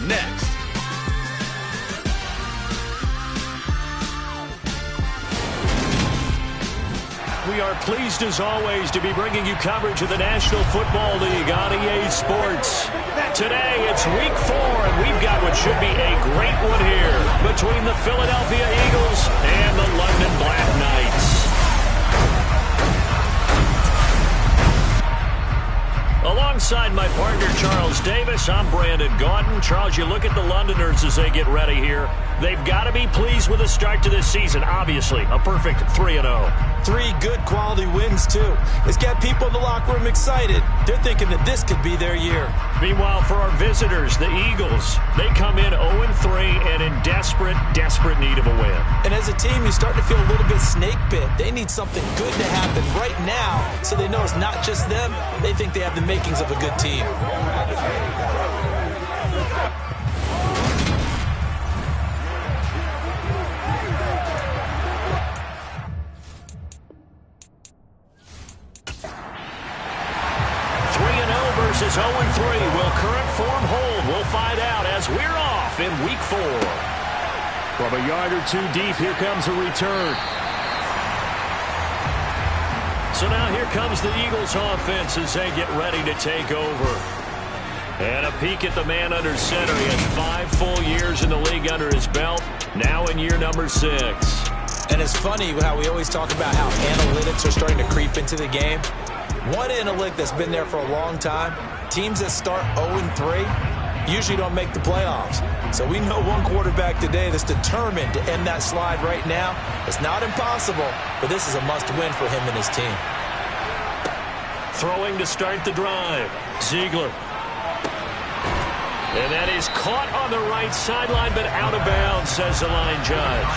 next. We are pleased as always to be bringing you coverage of the National Football League on EA Sports. Today it's week 4 and we've got what should be a great one here between the Philadelphia Eagles and the London BlackKnights. Alongside my partner Charles Davis, I'm Brandon Gaudin. Charles, you look at the Londoners as they get ready here. They've got to be pleased with the start to this season. Obviously, a perfect 3-0. 3 good quality wins, too. It's got people in the locker room excited. They're thinking that this could be their year. Meanwhile, for our visitors, the Eagles, they come in 0-3 and in desperate need of a win. And as a team, you start to feel a little bit snake bit. They need something good to happen right now so they know it's not just them. They think they have the makings of a good team. Versus 0-3. Will current form hold? We'll find out as we're off in week 4. From a yard or 2 deep, here comes a return. So now here comes the Eagles offense as they get ready to take over. And a peek at the man under center. He has 5 full years in the league under his belt. Now in year number 6. And it's funny how we always talk about how analytics are starting to creep into the game. One analytic that's been there for a long time, teams that start 0-3 usually don't make the playoffs. So we know one quarterback today that's determined to end that slide right now. It's not impossible, but this is a must-win for him and his team. Throwing to start the drive. Ziegler. And that is caught on the right sideline, but out of bounds, says the line judge.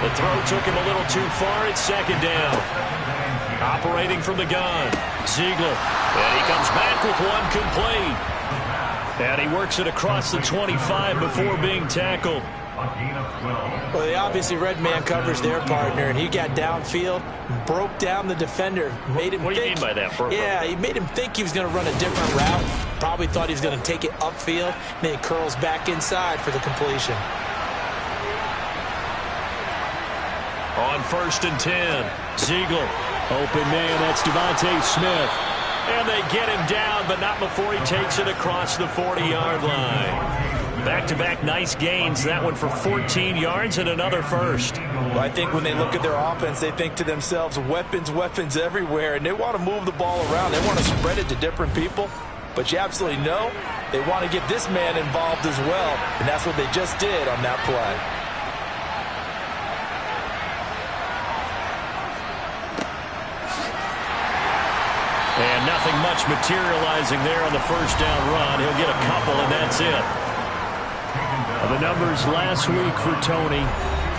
The throw took him a little too far. It's second down. Operating from the gun, Ziegler. And he comes back with one complete. And he works it across the 25 before being tackled. Well, they obviously read man coverage their partner, and he got downfield, broke down the defender, made him What do you mean by that, bro? Yeah, he made him think he was going to run a different route. Probably thought he was going to take it upfield, then he curls back inside for the completion. On 1st and 10, Ziegler. Open man, that's Devontae Smith. And they get him down, but not before he takes it across the 40-yard line. Back-to-back nice gains. That one for 14 yards and another first. Well, I think when they look at their offense, they think to themselves, weapons everywhere, and they want to move the ball around. They want to spread it to different people. But you absolutely know they want to get this man involved as well, and that's what they just did on that play. And nothing much materializing there on the first down run. He'll get a couple, and that's it. The numbers last week for Tony,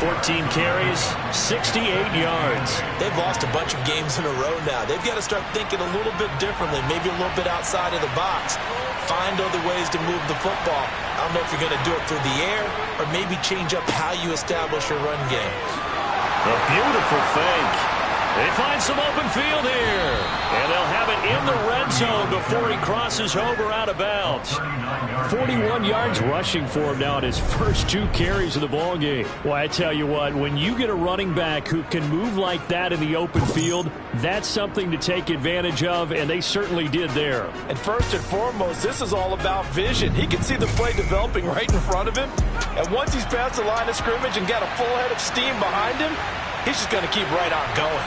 14 carries, 68 yards. They've lost a bunch of games in a row now. They've got to start thinking a little bit differently, maybe a little bit outside of the box. Find other ways to move the football. I don't know if you're going to do it through the air or maybe change up how you establish your run game. A beautiful fake. They find some open field here. And they'll have it in the red zone before he crosses over out of bounds. 41 yards rushing for him now in his first 2 carries of the ball game. Well, I tell you what, when you get a running back who can move like that in the open field, that's something to take advantage of, and they certainly did there. And first and foremost, this is all about vision. He can see the play developing right in front of him. And once he's past the line of scrimmage and got a full head of steam behind him, he's just going to keep right on going.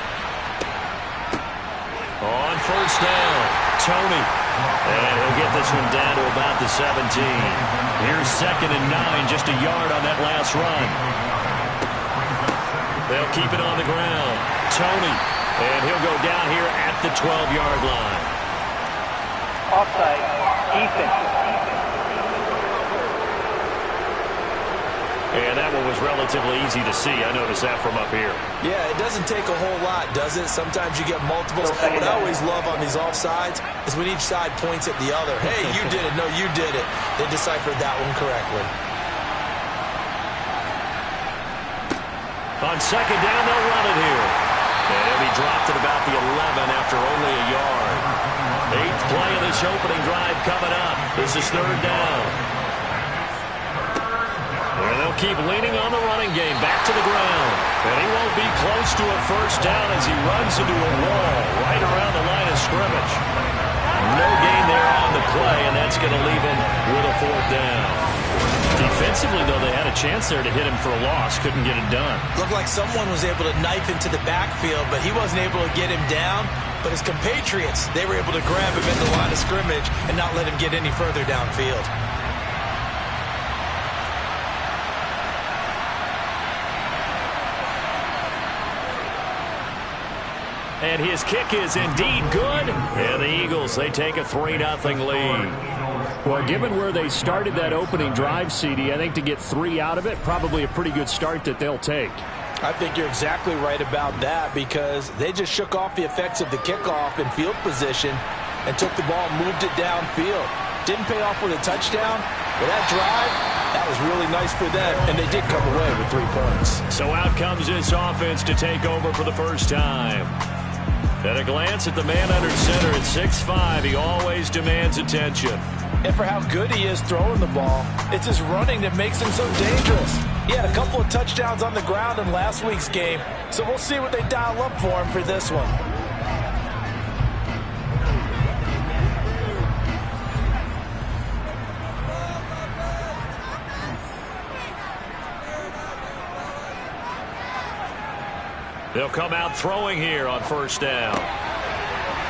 On first down, Tony. And he'll get this one down to about the 17. Here's 2nd and 9, just a yard on that last run. They'll keep it on the ground. Tony. And he'll go down here at the 12-yard line. Offside, defense. And that one was relatively easy to see. I noticed that from up here. Yeah, it doesn't take a whole lot, does it? Sometimes you get multiples. What I always love on these offsides is when each side points at the other. Hey, you did it. No, you did it. They deciphered that one correctly. On 2nd down, they'll run it here. And he'll be dropped at about the 11 after only a yard. 8th play of this opening drive coming up. This is 3rd down. keep leaning on the running game. Back to the ground. And he won't be close to a first down as he runs into a wall right around the line of scrimmage. No gain there on the play, and that's going to leave him with a fourth down. Defensively, though, they had a chance there to hit him for a loss. Couldn't get it done. Looked like someone was able to knife into the backfield, but he wasn't able to get him down. But his compatriots, they were able to grab him at the line of scrimmage and not let him get any further downfield. And his kick is indeed good. And the Eagles, they take a 3-0 lead. Well, given where they started that opening drive, CD, I think to get 3 out of it, probably a pretty good start that they'll take. I think you're exactly right about that because they just shook off the effects of the kickoff in field position and took the ball and moved it downfield. Didn't pay off with a touchdown, but that drive, that was really nice for them, and they did come away with 3 points. So out comes this offense to take over for the first time. At a glance at the man under center at 6'5", he always demands attention. And for how good he is throwing the ball, it's his running that makes him so dangerous. He had a couple of touchdowns on the ground in last week's game, so we'll see what they dial up for him for this one. They'll come out throwing here on first down.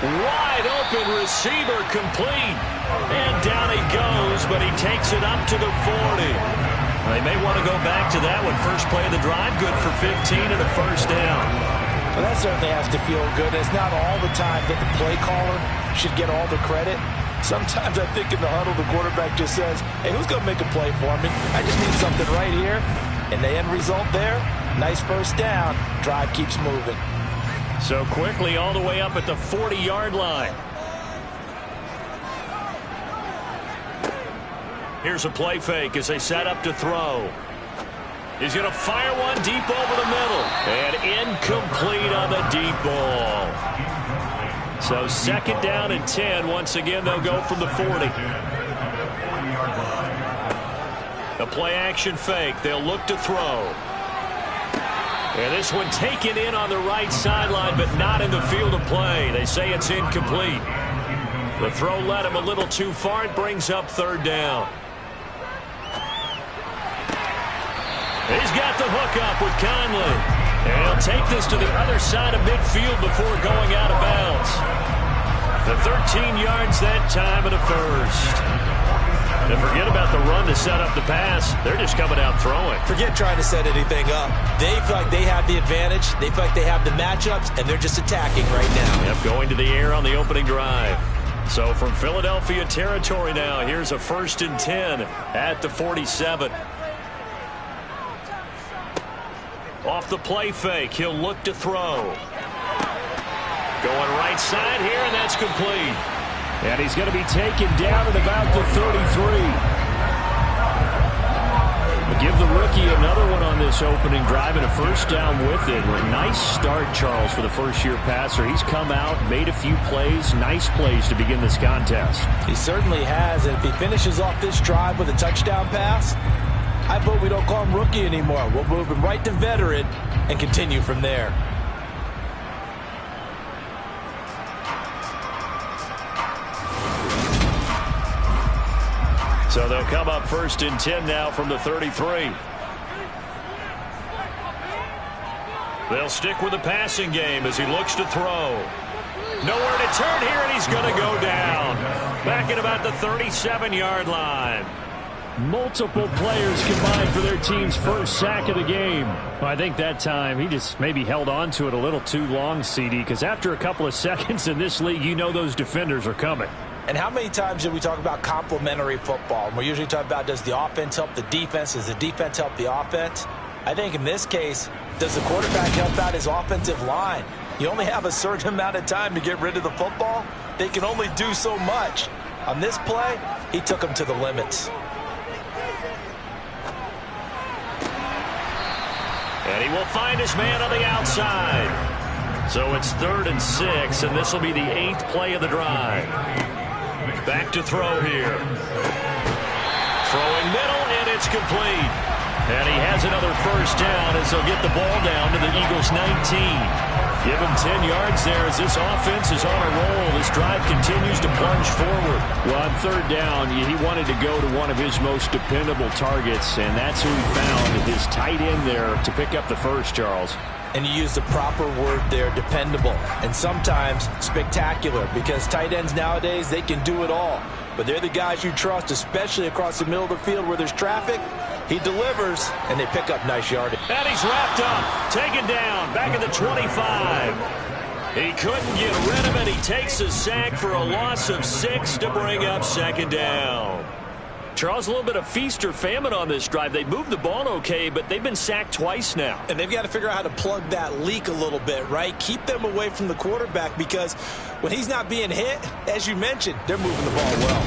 Wide open receiver complete. And down he goes, but he takes it up to the 40. They may want to go back to that one. First play of the drive, good for 15 and a first down. Well, that certainly has to feel good. It's not all the time that the play caller should get all the credit. Sometimes I think in the huddle, the quarterback just says, hey, who's going to make a play for me? I just need something right here. And the end result there, nice first down. Drive keeps moving. So quickly all the way up at the 40-yard line. Here's a play fake as they set up to throw. He's going to fire one deep over the middle. And incomplete on the deep ball. So second down and 10. Once again, they'll go from the 40. A play-action fake. They'll look to throw. And this one taken in on the right sideline, but not in the field of play. They say it's incomplete. The throw led him a little too far. It brings up third down. He's got the hook up with Conley. And he'll take this to the other side of midfield before going out of bounds. The 13 yards that time and a first. And forget about the run to set up the pass. They're just coming out throwing. Forget trying to set anything up. They feel like they have the advantage. They feel like they have the matchups, and they're just attacking right now. Yep, going to the air on the opening drive. So from Philadelphia territory now, here's a 1st and 10 at the 47. Off the play fake, he'll look to throw. Going right side here, and that's complete. And he's going to be taken down at about the 33. We'll give the rookie another one on this opening drive and a first down with it. Nice start, Charles, for the first-year passer. He's come out, made a few plays, nice plays to begin this contest. He certainly has, and if he finishes off this drive with a touchdown pass, I vote we don't call him rookie anymore. We'll move him right to veteran and continue from there. So they'll come up 1st and 10 now from the 33. They'll stick with the passing game as he looks to throw. Nowhere to turn here, and he's going to go down. Back at about the 37-yard line. Multiple players combined for their team's first sack of the game. Well, I think that time he just maybe held on to it a little too long, CD, because after a couple of seconds in this league, you know those defenders are coming. And how many times do we talk about complementary football? And we're usually talking about, does the offense help the defense? Does the defense help the offense? I think in this case, does the quarterback help out his offensive line? You only have a certain amount of time to get rid of the football. They can only do so much. On this play, he took them to the limits. And he will find his man on the outside. So it's 3rd and 6, and this will be the 8th play of the drive. Back to throw here. Throwing middle, and it's complete. And he has another first down as they'll get the ball down to the Eagles' 19. Give him 10 yards there as this offense is on a roll. This drive continues to plunge forward. Well, on third down, he wanted to go to one of his most dependable targets, and that's who he found, his tight end there, to pick up the first, Charles. And you use the proper word there, dependable, and sometimes spectacular, because tight ends nowadays, they can do it all. But they're the guys you trust, especially across the middle of the field where there's traffic. He delivers, and they pick up nice yardage. And he's wrapped up, taken down, back at the 25. He couldn't get rid of it. He takes a sack for a loss of 6 to bring up second down. Charles, a little bit of feast or famine on this drive. They moved the ball okay, but they've been sacked twice now. And they've got to figure out how to plug that leak a little bit, right? Keep them away from the quarterback, because when he's not being hit, as you mentioned, they're moving the ball well.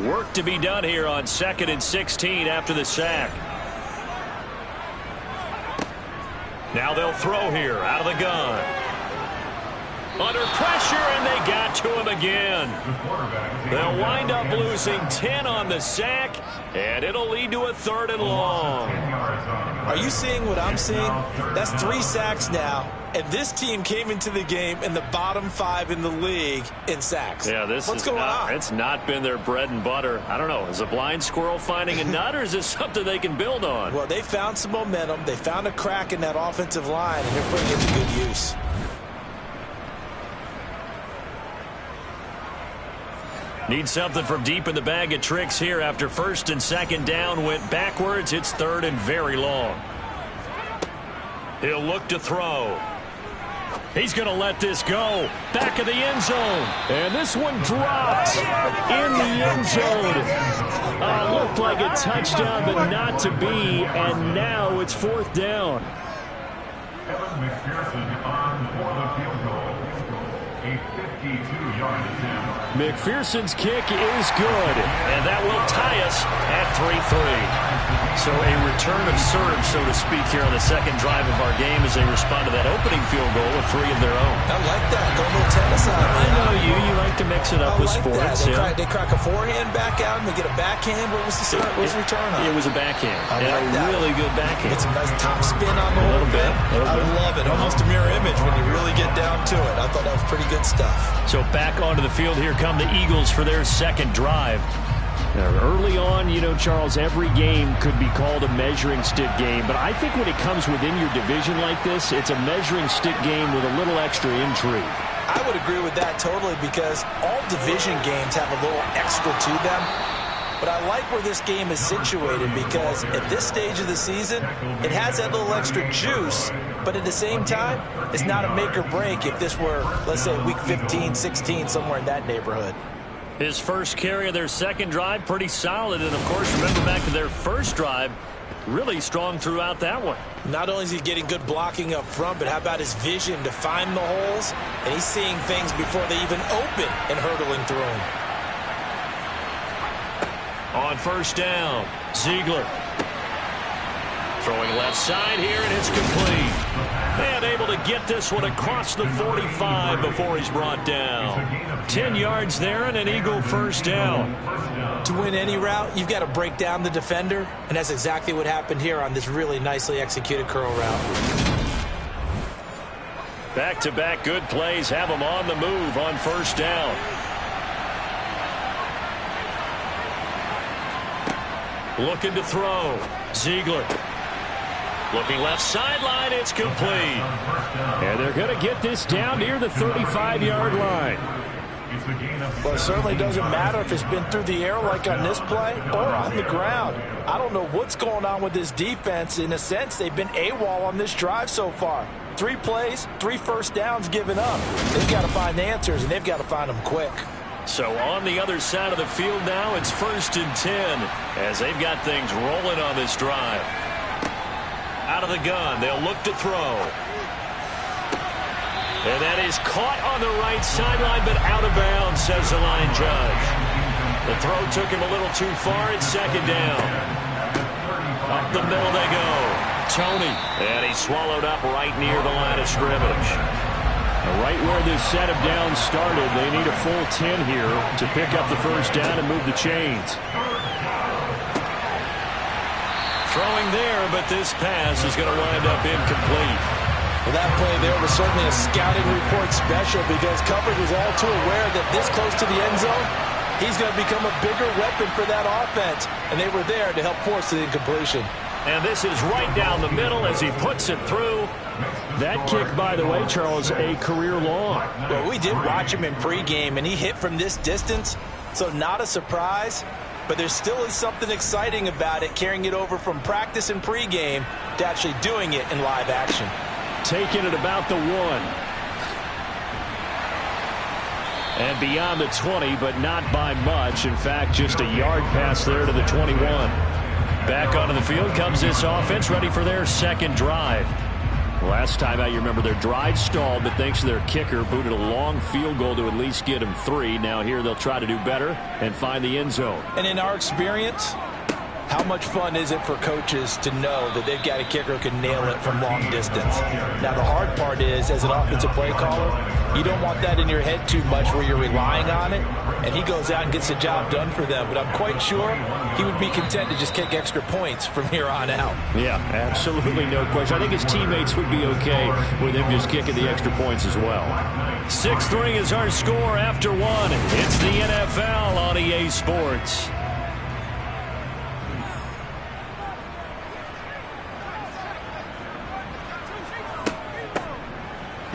Work to be done here on 2nd and 16 after the sack. Now they'll throw here out of the gun. Under pressure, and they got to him again. They'll wind up losing 10 on the sack, and it'll lead to a 3rd and long. Are you seeing what I'm seeing? That's 3 sacks now, and this team came into the game in the bottom 5 in the league in sacks. Yeah, What's going on? It's not been their bread and butter. I don't know. Is a blind squirrel finding a nut, or is this something they can build on? Well, they found some momentum. They found a crack in that offensive line, and they're putting it to good use. Need something from deep in the bag of tricks here after 1st and 2nd down went backwards. It's 3rd and very long. He'll look to throw. He's going to let this go. Back of the end zone. And this one dropped in the end zone. Looked like a touchdown, but not to be. And now it's 4th down. McPherson on for the field goal. A 52-yard attempt. McPherson's kick is good. And that will tie us at 3-3. So a return of serve, so to speak, here on the 2nd drive of our game as they respond to that opening field goal with 3 of their own. I like that. Go a little tennis on it. I know you like to mix it up with sports. They crack a forehand back out and they get a backhand. What was the return on? It was a backhand. I like a that. really good backhand. It's a nice top spin on the whole thing. I love it. Almost a mirror image when you really get down to it. I thought that was pretty good stuff. So back onto the field, here come the Eagles for their 2nd drive. Now, early on, Charles, every game could be called a measuring stick game. But I think when it comes within your division like this, it's a measuring stick game with a little extra intrigue. I would agree with that totally, because all division games have a little extra to them. But I like where this game is situated, because at this stage of the season, it has that little extra juice. But at the same time, it's not a make or break if this were, let's say, week 15, 16, somewhere in that neighborhood. His first carry of their 2nd drive, pretty solid. And, of course, remember back to their 1st drive, really strong throughout that one. Not only is he getting good blocking up front, but how about his vision to find the holes? And he's seeing things before they even open and hurdling through them. On 1st down, Ziegler. Throwing left side here, and it's complete. And able to get this one across the 45 before he's brought down. 10 yards there and an Eagle 1st down. To win any route, you've got to break down the defender, and that's exactly what happened here on this really nicely executed curl route. Back-to-back good plays have him on the move on 1st down. Looking to throw. Ziegler. Looking left sideline, it's complete. And they're going to get this down near the 35-yard line. Well, it certainly doesn't matter if it's been through the air like on this play or on the ground. I don't know what's going on with this defense. In a sense, they've been AWOL on this drive so far. 3 plays, 3 first downs given up. They've got to find answers, and they've got to find them quick. So on the other side of the field now, it's 1st and 10 as they've got things rolling on this drive. Out of the gun, they'll look to throw. And that is caught on the right sideline, but out of bounds, says the line judge. The throw took him a little too far. It's 2nd down. Up the middle they go. Tony. And he's swallowed up right near the line of scrimmage. Right where this set of downs started, they need a full 10 here to pick up the first down and move the chains. Throwing there, but this pass is going to wind up incomplete. Well, that play there was certainly a scouting report special because coverage was all too aware that this close to the end zone, he's going to become a bigger weapon for that offense, and they were there to help force the incompletion. And this is right down the middle as he puts it through. That kick, by the way, Charles, a career long. Well, we did watch him in pregame, and he hit from this distance, so not a surprise. But there still is something exciting about it, carrying it over from practice and pregame to actually doing it in live action. Taking it about the 1. And beyond the 20, but not by much. In fact, just a yard pass there to the 21. Back onto the field comes this offense, ready for their second drive. Last time out, you remember their drive stalled, but thanks to their kicker, booted a long field goal to at least get them 3. Now here they'll try to do better and find the end zone. And in our experience, how much fun is it for coaches to know that they've got a kicker who can nail it from long distance? Now, the hard part is, as an offensive play caller, you don't want that in your head too much where you're relying on it, and he goes out and gets the job done for them. But I'm quite sure he would be content to just kick extra points from here on out. Yeah, absolutely no question. I think his teammates would be okay with him just kicking the extra points as well. 6-3 is our score after 1. It's the NFL on EA Sports.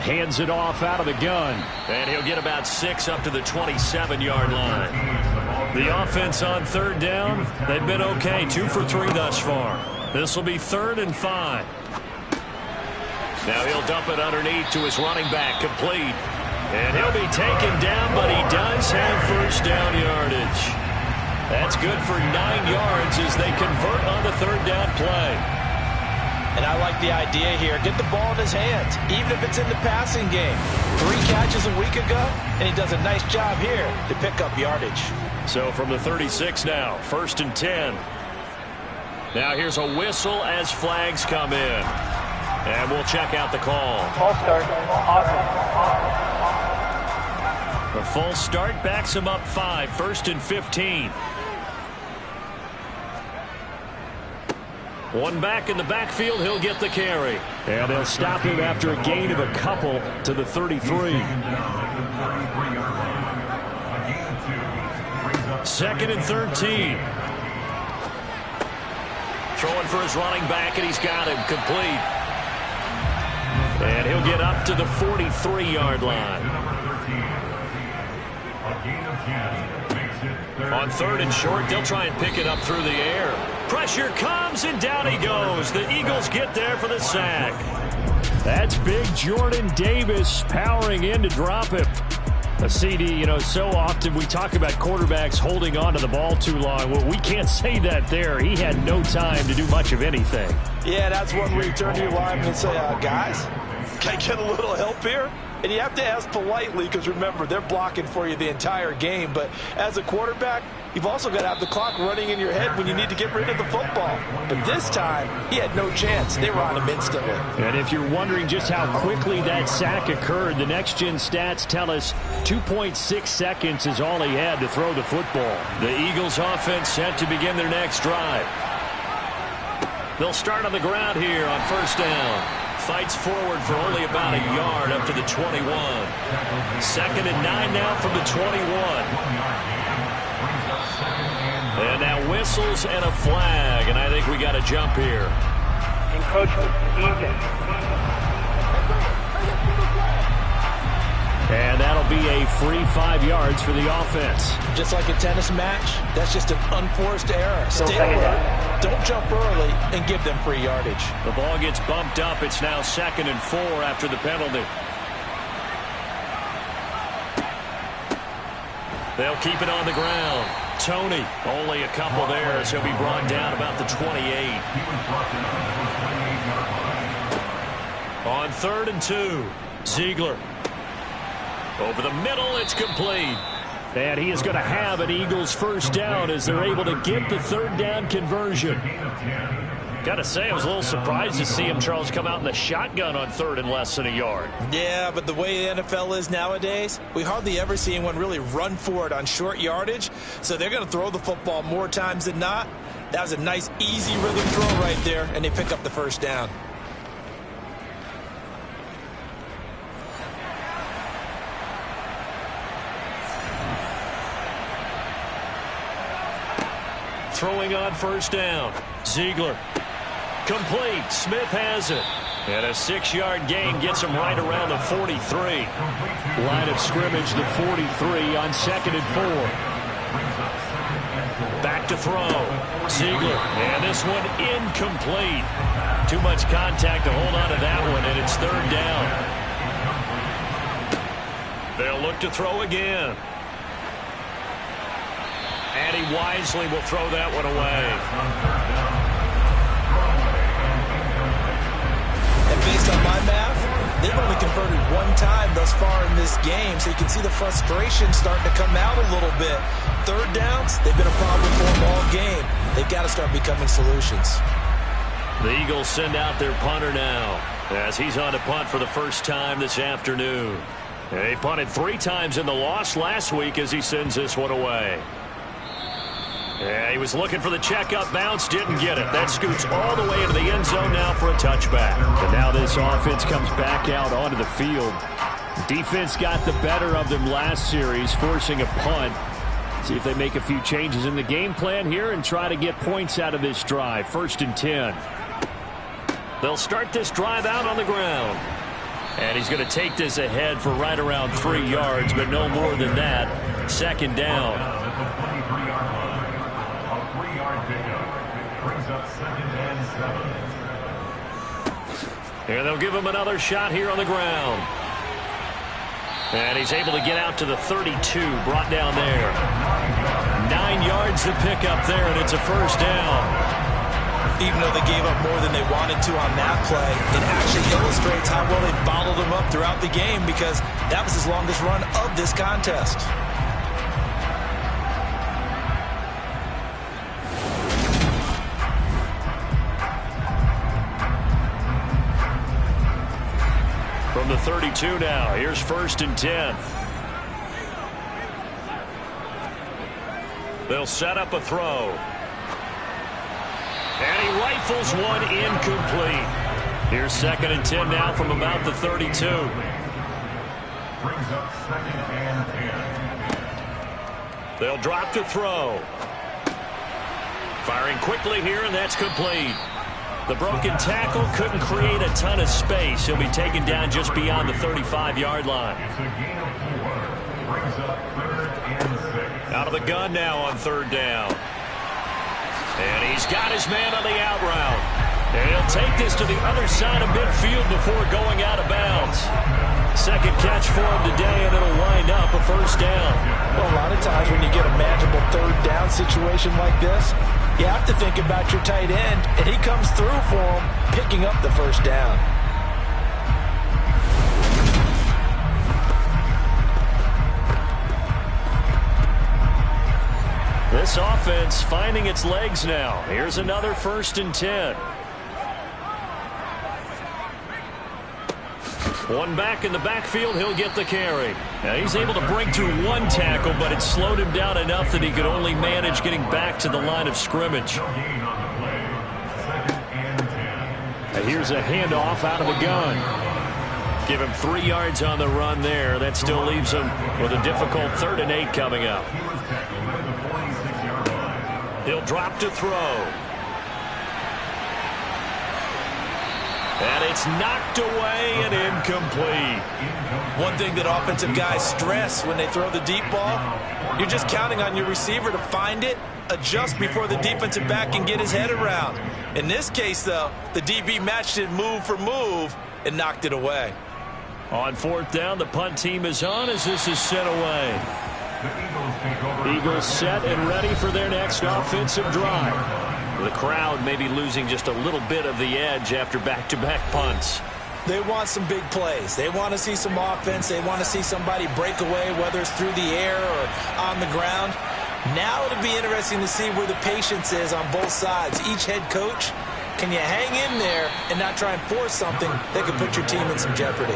Hands it off out of the gun. And he'll get about 6 up to the 27-yard line. The offense on third down, they've been okay. 2 for 3 thus far. This will be 3rd and 5. Now he'll dump it underneath to his running back, complete. And he'll be taken down, but he does have first down yardage. That's good for 9 yards as they convert on the third down play. And I like the idea here. Get the ball in his hands, even if it's in the passing game. 3 catches a week ago, and he does a nice job here to pick up yardage. So from the 36 now, 1st and 10. Now here's a whistle as flags come in. And we'll check out the call. False start. The false start backs him up 5, 1st and 15. One back in the backfield, he'll get the carry. And they'll stop him after a gain of a couple to the 33. 2nd and 13. Throwing for his running back, and he's got him complete. And he'll get up to the 43-yard line. On 3rd and short, they'll try and pick it up through the air. Pressure comes, and down he goes. The Eagles get there for the sack. That's big Jordan Davis powering in to drop him. A CD, you know, so often we talk about quarterbacks holding on to the ball too long. Well, we can't say that there. He had no time to do much of anything. Yeah, that's one where you turn to your lineman and say, guys, can I get a little help here? And you have to ask politely because, remember, they're blocking for you the entire game. But as a quarterback, you've also got to have the clock running in your head when you need to get rid of the football. But this time, he had no chance. They were on him instantly. And if you're wondering just how quickly that sack occurred, the next-gen stats tell us 2.6 seconds is all he had to throw the football. The Eagles offense set to begin their next drive. They'll start on the ground here on 1st down. Fights forward for only about a yard up to the 21. 2nd and 9 now from the 21. And now whistles and a flag, and I think we got a jump here. Encroachment, Ethan. And that'll be a free 5 yards for the offense. Just like a tennis match, that's just an unforced error. Stay alert, don't jump early, and give them free yardage. The ball gets bumped up. It's now 2nd and 4 after the penalty. They'll keep it on the ground. Tony, only a couple there, as he'll be brought down about the 28. On 3rd and 2, Ziegler. Over the middle, it's complete. And he is going to have an Eagles first down as they're able to get the 3rd down conversion. Got to say, I was a little surprised to see him, Charles, come out in the shotgun on 3rd and less than a yard. Yeah, but the way the NFL is nowadays, we hardly ever see anyone really run for it on short yardage. So they're going to throw the football more times than not. That was a nice, easy rhythm throw right there, and they pick up the first down. Throwing on first down. Ziegler. Complete. Smith has it. And a 6-yard gain gets him right around the 43. Line of scrimmage, the 43 on 2nd and 4. Back to throw. Ziegler. And this one incomplete. Too much contact to hold on to that one, and it's 3rd down. They'll look to throw again. And he wisely will throw that one away. And based on my math, they've only converted 1 time thus far in this game, so you can see the frustration starting to come out a little bit. 3rd downs, they've been a problem for them all game. They've got to start becoming solutions. The Eagles send out their punter now, as he's on to punt for the first time this afternoon. And he punted 3 times in the loss last week as he sends this one away. Yeah, he was looking for the checkup bounce, didn't get it. That scoots all the way into the end zone now for a touchback. But now this offense comes back out onto the field. Defense got the better of them last series, forcing a punt. See if they make a few changes in the game plan here and try to get points out of this drive. 1st and 10. They'll start this drive out on the ground. And he's going to take this ahead for right around 3 yards, but no more than that. 2nd down. And they'll give him another shot here on the ground. And he's able to get out to the 32, brought down there. 9 yards to pick up there, and it's a 1st down. Even though they gave up more than they wanted to on that play, it actually illustrates how well they bottled them up throughout the game, because that was his longest run of this contest. From the 32 now, here's 1st and 10. They'll set up a throw. And he rifles one incomplete. Here's 2nd and 10 now from about the 32. Brings up 2nd and 10. They'll drop to throw. Firing quickly here, and that's complete. The broken tackle couldn't create a ton of space. He'll be taken down just beyond the 35-yard line. It's a gain of 4. Brings up 3rd and 6. Out of the gun now on 3rd down. And he's got his man on the out route. And he'll take this to the other side of midfield before going out of bounds. 2nd catch for him today, and it'll wind up a 1st down. Well, a lot of times when you get a manageable 3rd down situation like this, you have to think about your tight end, and he comes through for him, picking up the 1st down. This offense finding its legs now. Here's another 1st and 10. One back in the backfield, he'll get the carry. Now he's able to break through 1 tackle, but it slowed him down enough that he could only manage getting back to the line of scrimmage. And here's a handoff out of the gun. Give him 3 yards on the run there. That still leaves him with a difficult 3rd and 8 coming up. He'll drop to throw. And it's knocked away and incomplete. One thing that offensive guys stress when they throw the deep ball, you're just counting on your receiver to find it, adjust before the defensive back can get his head around. In this case, though, the DB matched it move for move and knocked it away. On 4th down, the punt team is on as this is sent away. Eagles set and ready for their next offensive drive. The crowd may be losing just a little bit of the edge after back-to-back punts. They want some big plays. They want to see some offense. They want to see somebody break away, whether it's through the air or on the ground. Now it'll be interesting to see where the patience is on both sides. Each head coach Can you hang in there and not try and force something that could put your team in some jeopardy?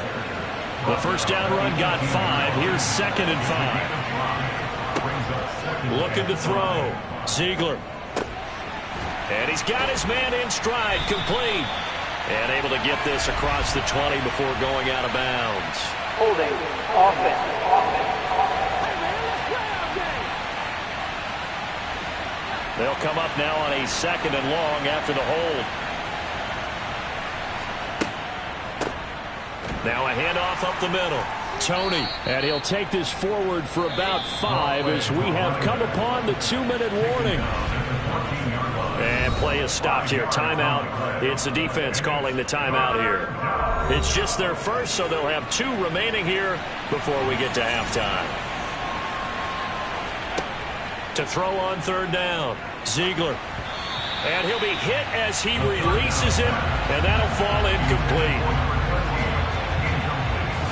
The first down run got 5. Here's 2nd and 5. Looking to throw. Ziegler. And he's got his man in stride, complete. And able to get this across the 20 before going out of bounds. Holding. Offense. They'll come up now on a 2nd and long after the hold. Now a handoff up the middle. Tony, and he'll take this forward for about 5 as we have come upon the 2-minute warning. And play is stopped here. Timeout. It's the defense calling the timeout here. It's just their first, so they'll have 2 remaining here before we get to halftime. To throw on 3rd down. Ziegler. And he'll be hit as he releases him, and that'll fall incomplete.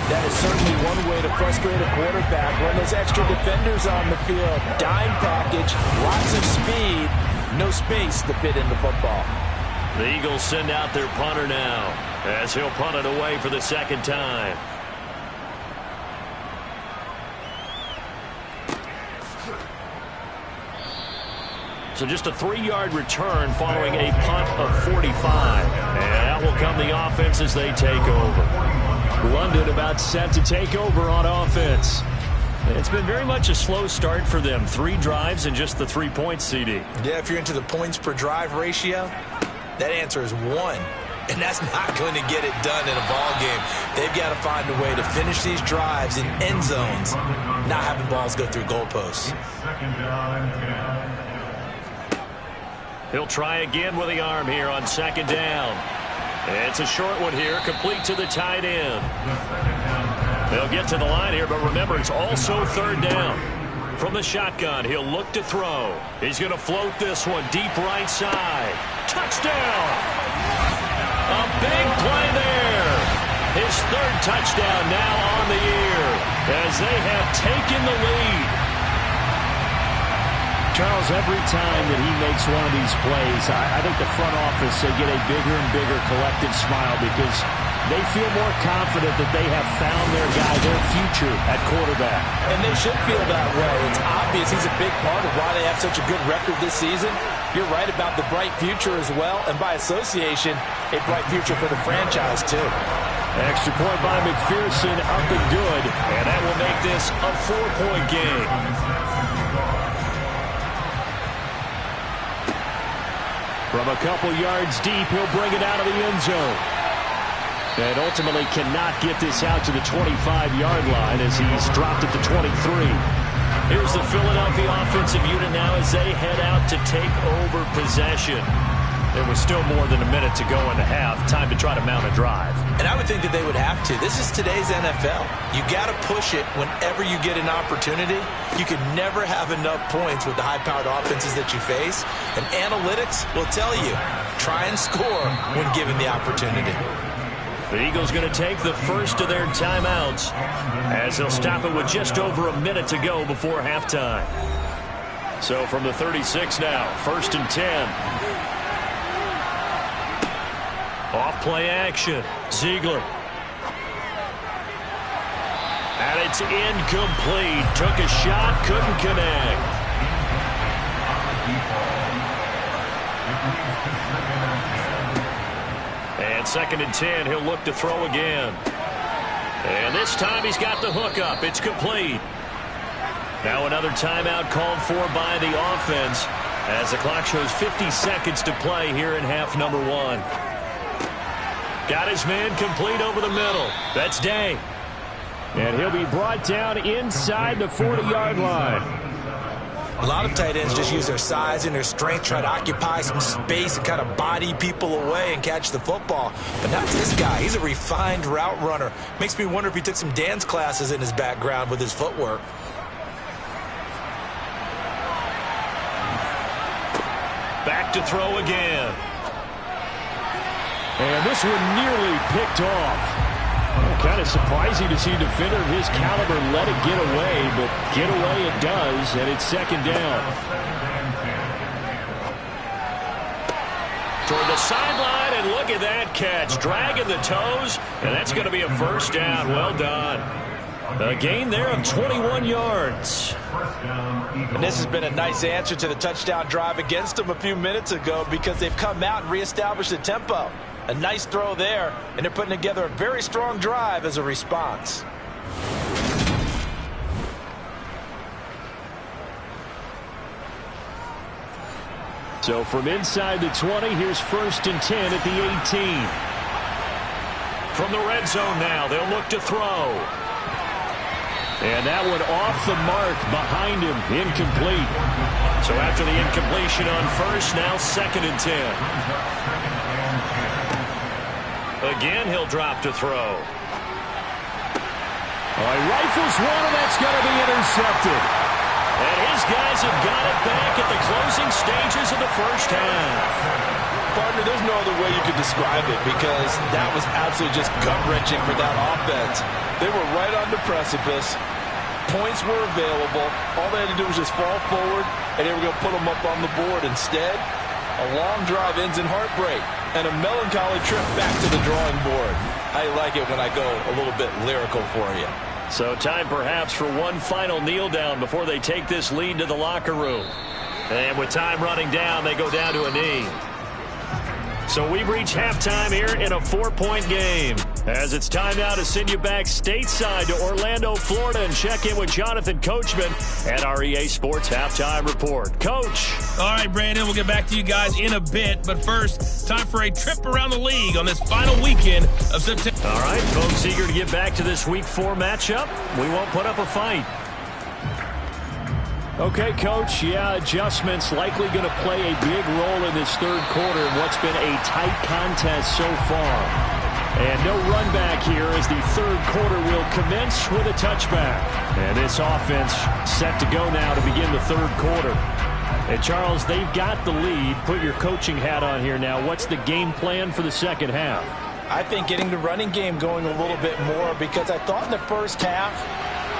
That is certainly one way to frustrate a quarterback. Run those extra defenders on the field. Dime package, lots of speed, no space to fit in the football. The Eagles send out their punter now as he'll punt it away for the 2nd time. So just a 3-yard return following a punt of 45. And out will come the offense as they take over. London about set to take over on offense. It's been very much a slow start for them. 3 drives and just the 3 points, CD. Yeah, if you're into the points per drive ratio, that answer is 1. And that's not going to get it done in a ball game. They've got to find a way to finish these drives in end zones, not having balls go through goalposts. He'll try again with the arm here on 2nd down. It's a short one here, complete to the tight end. They'll get to the line here, but remember, it's also 3rd down. From the shotgun, he'll look to throw. He's going to float this one deep right side. Touchdown! A big play there. His 3rd touchdown now on the year as they have taken the lead. Charles, every time that he makes one of these plays, I think the front office, they get a bigger and bigger collective smile because they feel more confident that they have found their guy, their future at quarterback. And they should feel that way. It's obvious he's a big part of why they have such a good record this season. You're right about the bright future as well, and by association, a bright future for the franchise too. Extra point by McPherson, up and good. And that will make this a 4-point game. From a couple yards deep, he'll bring it out of the end zone. And ultimately cannot get this out to the 25-yard line as he's dropped at the 23. Here's the Philadelphia offensive unit now as they head out to take over possession. There was still more than a minute to go in the half. Time to try to mount a drive. And I would think that they would have to. This is today's NFL. You got to push it whenever you get an opportunity. You can never have enough points with the high-powered offenses that you face. And analytics will tell you, try and score when given the opportunity. The Eagles going to take the first of their timeouts as they'll stop it with just over a minute to go before halftime. So from the 36 now, 1st and 10. Off play action. Ziegler. And it's incomplete. Took a shot, couldn't connect. And 2nd and 10, he'll look to throw again. And this time he's got the hook up. It's complete. Now another timeout called for by the offense as the clock shows 50 seconds to play here in half number 1. Got his man complete over the middle. That's Day. And he'll be brought down inside the 40-yard line. A lot of tight ends just use their size and their strength, try to occupy some space and kind of body people away and catch the football. But not this guy. He's a refined route runner. Makes me wonder if he took some dance classes in his background with his footwork. Back to throw again. And this one nearly picked off. Kind of surprising to see a defender of his caliber let it get away, but get away it does, and it's 2nd down. toward the sideline, and look at that catch. Dragging the toes, and that's going to be a first down. Well done. A gain there of 21 yards. And this has been a nice answer to the touchdown drive against them a few minutes ago because they've come out and reestablished the tempo. A nice throw there, and they're putting together a very strong drive as a response. So from inside the 20, here's 1st and 10 at the 18. From the red zone now, they'll look to throw. And that one off the mark behind him, incomplete. So after the incompletion on first, now 2nd and 10. Again, he'll drop to throw. He rifles one, and that's going to be intercepted. And his guys have got it back at the closing stages of the first half. Partner, there's no other way you could describe it because that was absolutely just gut-wrenching for that offense. They were right on the precipice. Points were available. All they had to do was just fall forward, and they were going to put them up on the board. Instead, a long drive ends in heartbreak and a melancholy trip back to the drawing board. I like it when I go a little bit lyrical for you. So time perhaps for one final kneel down before they take this lead to the locker room. And with time running down, they go down to a knee. So we've reached halftime here in a 4-point game. As it's time now to send you back stateside to Orlando, Florida, and check in with Jonathan Coachman at our EA Sports Halftime Report. Coach. All right, Brandon, we'll get back to you guys in a bit. But first, time for a trip around the league on this final weekend of September. All right, folks, eager to get back to this Week 4 matchup. We won't put up a fight. Okay, Coach, adjustments likely going to play a big role in this third quarter in what's been a tight contest so far. And no run back here as the third quarter will commence with a touchback. And this offense set to go now to begin the third quarter. And, Charles, they've got the lead. Put your coaching hat on here now. What's the game plan for the second half? I think getting the running game going a little bit more because I thought in the first half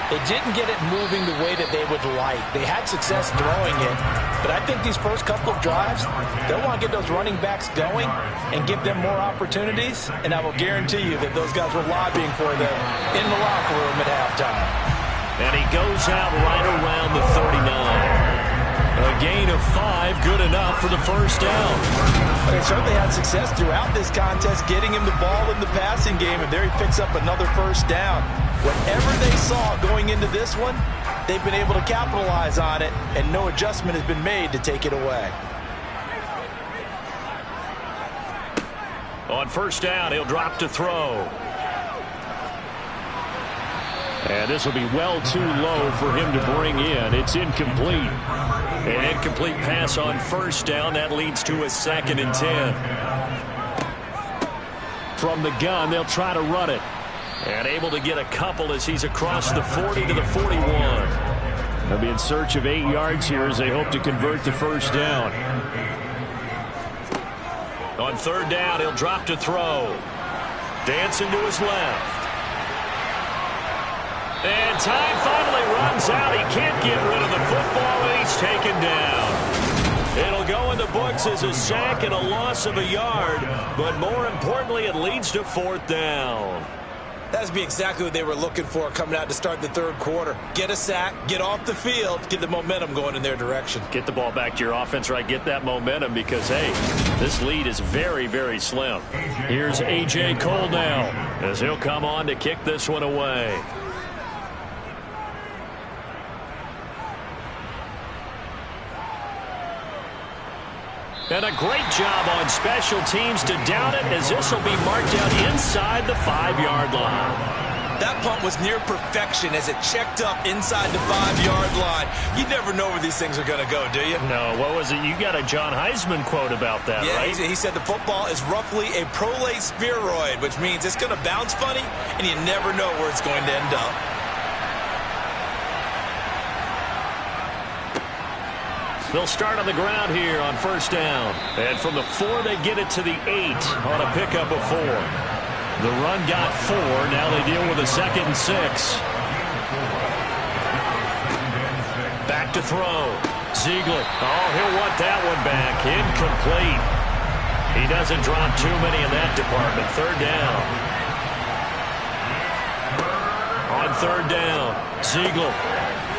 they didn't get it moving the way that they would like. They had success throwing it, but I think these first couple of drives, they'll want to get those running backs going and give them more opportunities, and I will guarantee you that those guys were lobbying for them in the locker room at halftime. And he goes out right around the 39. A gain of 5, good enough for the first down. They certainly had success throughout this contest, getting him the ball in the passing game, and there he picks up another first down. Whatever they saw going into this one, they've been able to capitalize on it, and no adjustment has been made to take it away. On first down, he'll drop to throw. And this will be well too low for him to bring in. It's incomplete. An incomplete pass on first down. That leads to a 2nd and 10. From the gun, they'll try to run it. And able to get a couple as he's across the 40 to the 41. They'll be in search of 8 yards here as they hope to convert the first down. On third down, he'll drop to throw. Dancing to his left. And time finally runs out. He can't get rid of the football, and he's taken down. It'll go in the books as a sack and a loss of a yard, but more importantly, it leads to 4th down. That'd be exactly what they were looking for coming out to start the third quarter. Get a sack, get off the field, get the momentum going in their direction. Get the ball back to your offense, right? Get that momentum because, hey, this lead is very, very slim. Here's A.J. Cole now as he'll come on to kick this one away. And a great job on special teams to down it as this will be marked out inside the 5-yard line. That punt was near perfection as it checked up inside the 5-yard line. You never know where these things are going to go, do you? No, what was it? You got a John Heisman quote about that, right? Yeah, he said the football is roughly a prolate spheroid, which means it's going to bounce funny, and you never know where it's going to end up. They'll start on the ground here on first down. And from the 4, they get it to the 8 on a pickup of 4. The run got 4. Now they deal with a 2nd and 6. Back to throw. Ziegler. Oh, he'll want that one back. Incomplete. He doesn't drop too many in that department. Third down. On third down, Ziegler.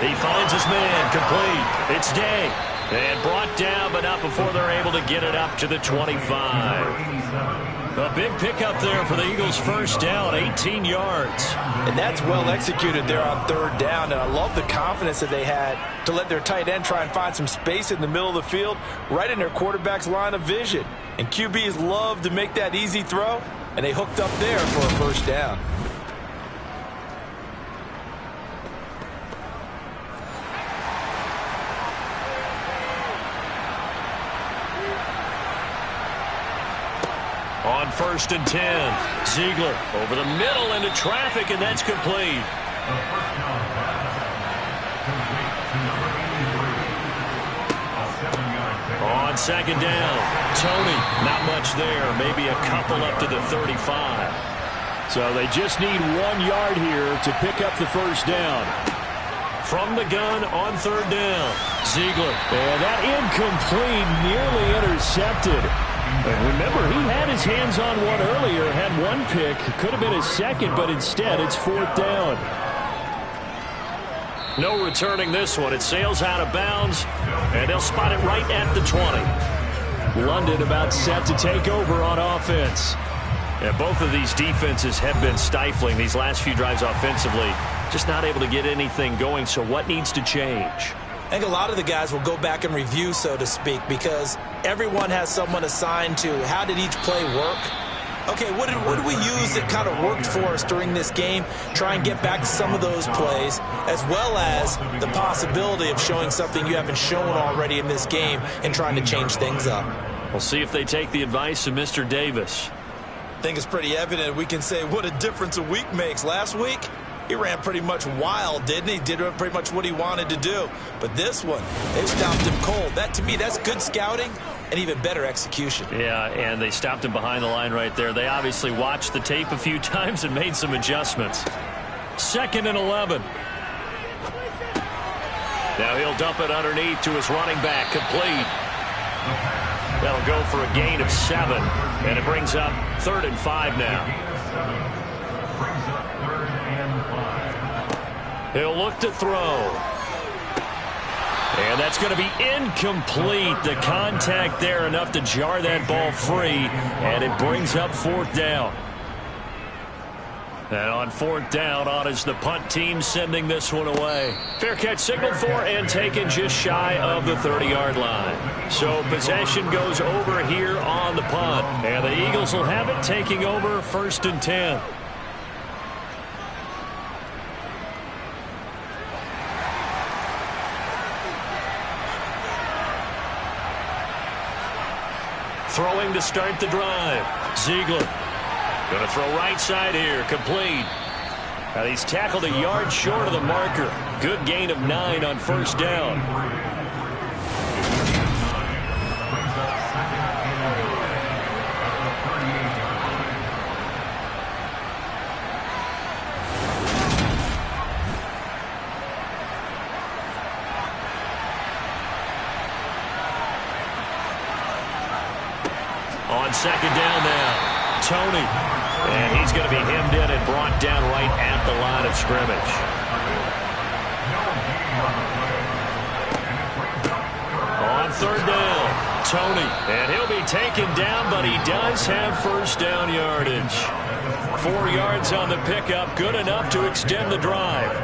He finds his man, complete. It's Day. And brought down, but not before they're able to get it up to the 25. A big pickup there for the Eagles' first down, 18 yards. And that's well executed there on third down. And I love the confidence that they had to let their tight end try and find some space in the middle of the field, right in their quarterback's line of vision. And QBs love to make that easy throw, and they hooked up there for a first down. On first and 10, Ziegler over the middle into traffic, and that's complete. On second down, Tony, not much there, maybe a couple up to the 35. So they just need 1 yard here to pick up the first down. From the gun on third down, Ziegler. And that incomplete, nearly intercepted. And remember, he had his hands on one earlier, had one pick. Could have been his second, but instead it's fourth down. No returning this one. It sails out of bounds, and they'll spot it right at the 20. London about set to take over on offense. And both of these defenses have been stifling these last few drives offensively. Just not able to get anything going, so what needs to change? I think a lot of the guys will go back and review, so to speak, because everyone has someone assigned to how did each play work. Okay, what did we use that kind of worked for us during this game? Try and get back to some of those plays, as well as the possibility of showing something you haven't shown already in this game and trying to change things up. We'll see if they take the advice of Mr. Davis. I think it's pretty evident. We can say what a difference a week makes. Last week, he ran pretty much wild, didn't he? Did pretty much what he wanted to do. But this one, they stopped him cold. That, to me, that's good scouting and even better execution. Yeah, and they stopped him behind the line right there. They obviously watched the tape a few times and made some adjustments. 2nd and 11. Now he'll dump it underneath to his running back, complete. That'll go for a gain of 7, and it brings up 3rd and 5 now. He'll look to throw. And that's going to be incomplete. The contact there enough to jar that ball free, and it brings up 4th down. And on 4th down, on is the punt team sending this one away. Fair catch signaled for and taken just shy of the 30-yard line. So possession goes over here on the punt. And the Eagles will have it, taking over 1st and 10. Throwing to start the drive. Ziegler. Going to throw right side here. Complete. Now he's tackled a yard short of the marker. Good gain of 9 on 1st down. On 2nd down now, Tony. And he's going to be hemmed in and brought down right at the line of scrimmage. On 3rd down, Tony. And he'll be taken down, but he does have 1st down yardage. 4 yards on the pickup, good enough to extend the drive.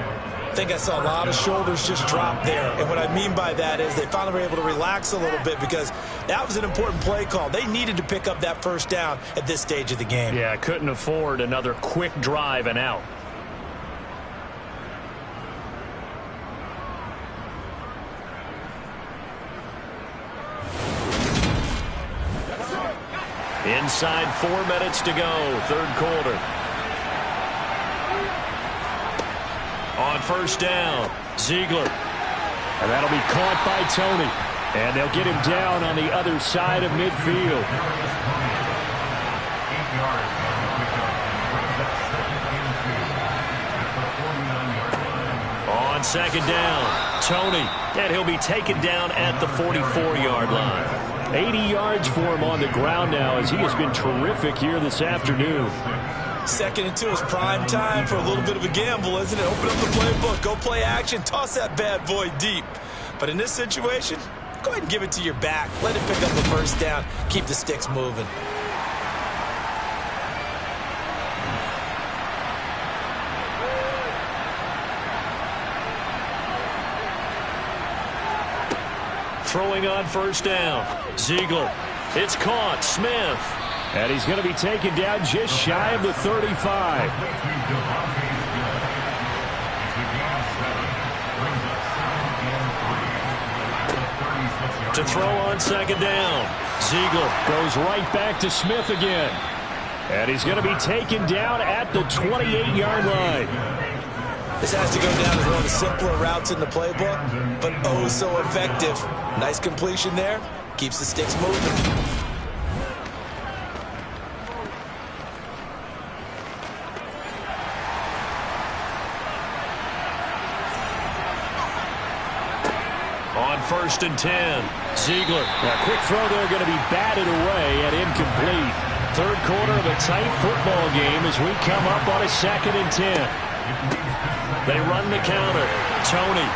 I think I saw a lot of shoulders just drop there. And what I mean by that is they finally were able to relax a little bit because that was an important play call. They needed to pick up that 1st down at this stage of the game. Yeah, couldn't afford another quick drive and out. Inside 4 minutes to go, 3rd quarter. On 1st down, Ziegler. And that'll be caught by Tony. And they'll get him down on the other side of midfield. On 2nd down, Tony. And he'll be taken down at the 44-yard line. 80 yards for him on the ground now as he has been terrific here this afternoon. 2nd and 2 is prime time for a little bit of a gamble, isn't it? Open up the playbook, go play action, toss that bad boy deep. But in this situation, go ahead and give it to your back. Let it pick up the first down. Keep the sticks moving. Throwing on first down. Ziegler. It's caught. Smith. And he's going to be taken down just shy of the 35. To throw on 2nd down. Ziegler goes right back to Smith again. And he's going to be taken down at the 28-yard line. This has to go down as one of the simpler routes in the playbook, but oh so effective. Nice completion there. Keeps the sticks moving. On 1st and 10. Ziegler. A quick throw there going to be batted away and incomplete. 3rd quarter of a tight football game as we come up on a 2nd and 10. They run the counter. Tony.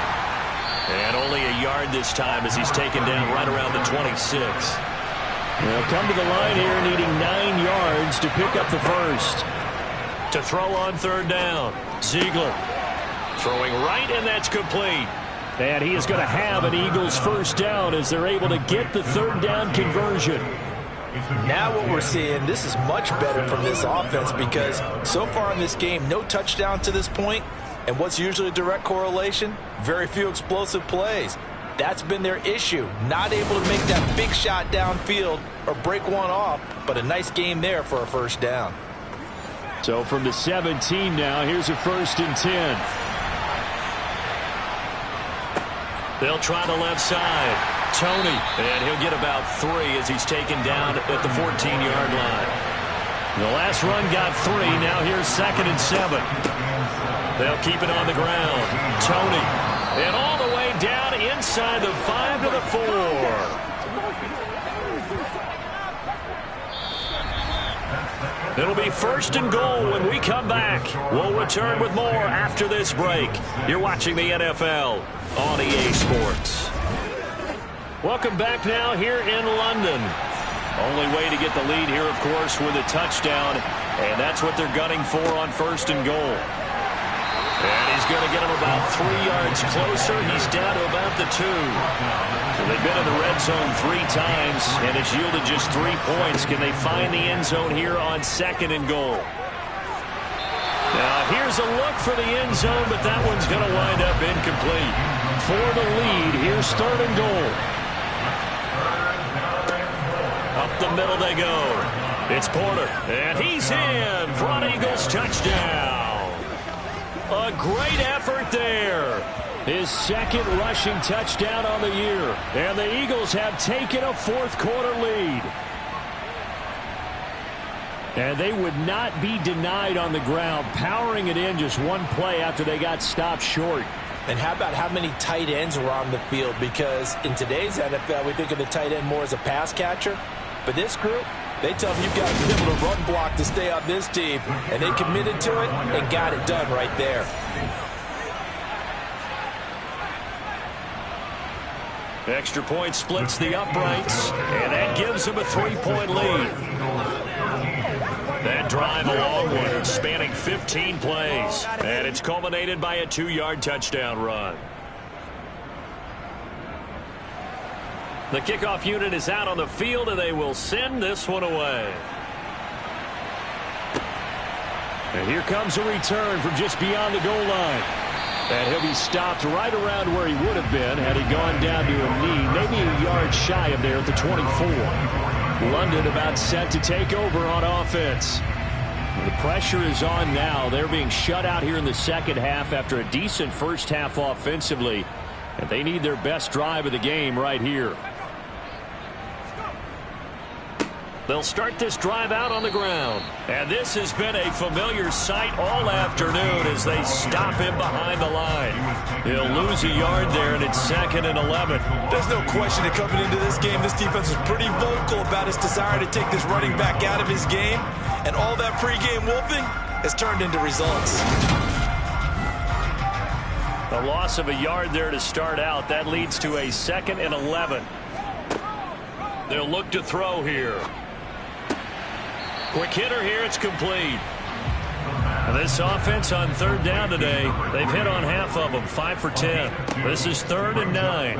And only a yard this time as he's taken down right around the 26. They'll come to the line here needing 9 yards to pick up the first. To throw on 3rd down. Ziegler. Throwing right, and that's complete. And he is going to have an Eagles first down as they're able to get the 3rd down conversion. Now what we're seeing, this is much better from this offense because so far in this game, no touchdown to this point. And what's usually a direct correlation? Very few explosive plays. That's been their issue. Not able to make that big shot downfield or break one off, but a nice game there for a first down. So from the 17 now, here's a 1st and 10. They'll try the left side. Tony. And he'll get about 3 as he's taken down at the 14-yard line. The last run got 3. Now here's 2nd and 7. They'll keep it on the ground. Tony. And all the way down inside the 5 to the 4. It'll be 1st and goal when we come back. We'll return with more after this break. You're watching the NFL on EA Sports. Welcome back now here in London. Only way to get the lead here, of course, with a touchdown. And that's what they're gunning for on 1st and goal. And he's going to get him about 3 yards closer. He's down to about the 2. So they've been in the red zone 3 times, and it's yielded just 3 points. Can they find the end zone here on 2nd and goal? Now, here's a look for the end zone, but that one's going to wind up incomplete. For the lead, here's 3rd and goal. Up the middle they go. It's Porter, and he's in for an Eagles touchdown. A great effort there. His 2nd rushing touchdown on the year. And the Eagles have taken a 4th quarter lead. And they would not be denied on the ground, powering it in just 1 play after they got stopped short. And how about how many tight ends were on the field? Because in today's NFL, we think of the tight end more as a pass catcher. But this group, they tell them you've got to be able to run block to stay on this team. And they committed to it and got it done right there. Extra point splits the uprights, and that gives them a 3-point lead. That drive a long one, spanning 15 plays. And it's culminated by a 2-yard touchdown run. The kickoff unit is out on the field, and they will send this one away. And here comes a return from just beyond the goal line. And he'll be stopped right around where he would have been had he gone down to a knee, maybe a yard shy of there at the 24. London about set to take over on offense. The pressure is on now. They're being shut out here in the second half after a decent first half offensively. And they need their best drive of the game right here. They'll start this drive out on the ground. And this has been a familiar sight all afternoon as they stop him behind the line. He'll lose a yard there, and it's 2nd and 11. There's no question that coming into this game, this defense was pretty vocal about his desire to take this running back out of his game. And all that pregame wolfing has turned into results. A loss of a yard there to start out. That leads to a 2nd and 11. They'll look to throw here. Quick hitter here. It's complete. And this offense on 3rd down today, they've hit on half of them, 5 for 10. This is 3rd and 9.